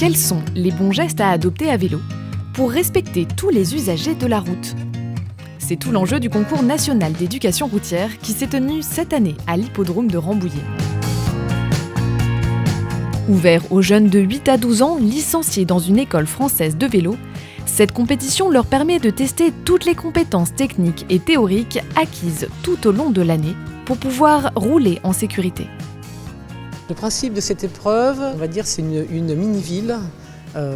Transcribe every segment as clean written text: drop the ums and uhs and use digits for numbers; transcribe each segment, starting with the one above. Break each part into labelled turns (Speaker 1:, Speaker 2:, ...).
Speaker 1: Quels sont les bons gestes à adopter à vélo pour respecter tous les usagers de la route? C'est tout l'enjeu du concours national d'éducation routière qui s'est tenu cette année à l'hippodrome de Rambouillet. Ouvert aux jeunes de 8 à 12 ans licenciés dans une école française de vélo, cette compétition leur permet de tester toutes les compétences techniques et théoriques acquises tout au long de l'année pour pouvoir rouler en sécurité.
Speaker 2: Le principe de cette épreuve, on va dire, c'est une mini-ville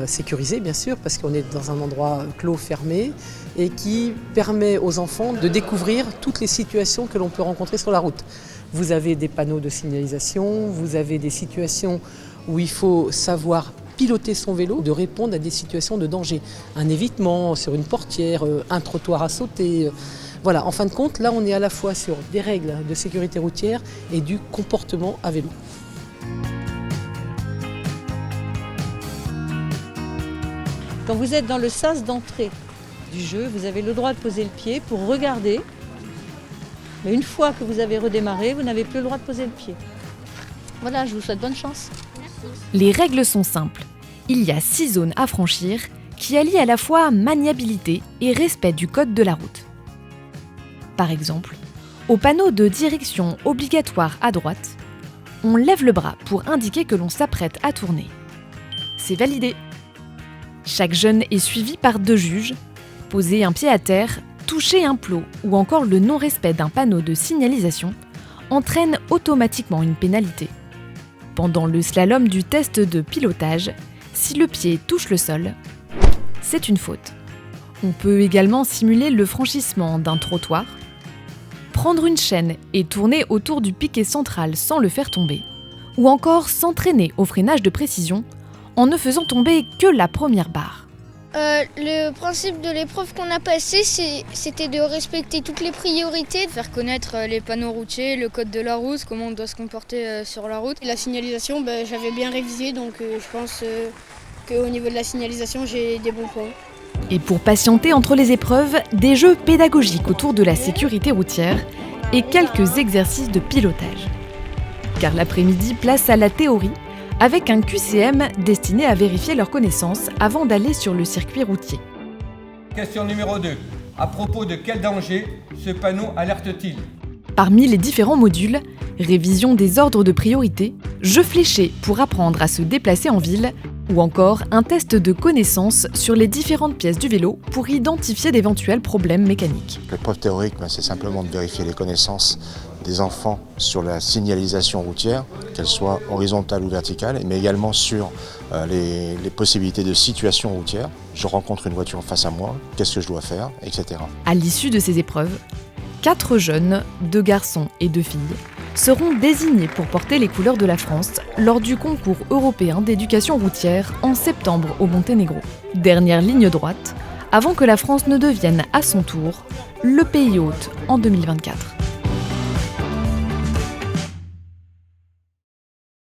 Speaker 2: sécurisée bien sûr parce qu'on est dans un endroit clos, fermé et qui permet aux enfants de découvrir toutes les situations que l'on peut rencontrer sur la route. Vous avez des panneaux de signalisation, vous avez des situations où il faut savoir piloter son vélo, de répondre à des situations de danger. Un évitement sur une portière, un trottoir à sauter. Voilà, en fin de compte, là on est à la fois sur des règles de sécurité routière et du comportement à vélo.
Speaker 3: Quand vous êtes dans le sas d'entrée du jeu, vous avez le droit de poser le pied pour regarder. Mais une fois que vous avez redémarré, vous n'avez plus le droit de poser le pied. Voilà, je vous souhaite bonne chance.
Speaker 1: Les règles sont simples. Il y a 6 zones à franchir qui allient à la fois maniabilité et respect du code de la route. Par exemple, au panneau de direction obligatoire à droite, on lève le bras pour indiquer que l'on s'apprête à tourner. C'est validé. Chaque jeune est suivi par 2 juges. Poser un pied à terre, toucher un plot ou encore le non-respect d'un panneau de signalisation entraîne automatiquement une pénalité. Pendant le slalom du test de pilotage, si le pied touche le sol, c'est une faute. On peut également simuler le franchissement d'un trottoir, prendre une chaîne et tourner autour du piquet central sans le faire tomber, ou encore s'entraîner au freinage de précision en ne faisant tomber que la première barre.
Speaker 4: Le principe de l'épreuve qu'on a passée, c'était de respecter toutes les priorités,
Speaker 5: de faire connaître les panneaux routiers, le code de la route, comment on doit se comporter sur la route.
Speaker 6: Et la signalisation, j'avais bien révisé, donc je pense qu'au niveau de la signalisation, j'ai des bons points.
Speaker 1: Et pour patienter entre les épreuves, des jeux pédagogiques autour de la sécurité routière et quelques exercices de pilotage. Car l'après-midi, place à la théorie, avec un QCM destiné à vérifier leurs connaissances avant d'aller sur le circuit routier.
Speaker 7: Question numéro 2. À propos de quel danger ce panneau alerte-t-il?
Speaker 1: Parmi les différents modules, révision des ordres de priorité, jeux fléchés pour apprendre à se déplacer en ville, ou encore un test de connaissances sur les différentes pièces du vélo pour identifier d'éventuels problèmes mécaniques.
Speaker 8: L'épreuve théorique, c'est simplement de vérifier les connaissances des enfants sur la signalisation routière, qu'elle soit horizontale ou verticale, mais également sur les possibilités de situation routière. Je rencontre une voiture face à moi, qu'est-ce que je dois faire, etc.
Speaker 1: À l'issue de ces épreuves, 4 jeunes, 2 garçons et 2 filles, seront désignés pour porter les couleurs de la France lors du concours européen d'éducation routière en septembre au Monténégro. Dernière ligne droite, avant que la France ne devienne à son tour le pays hôte en 2024.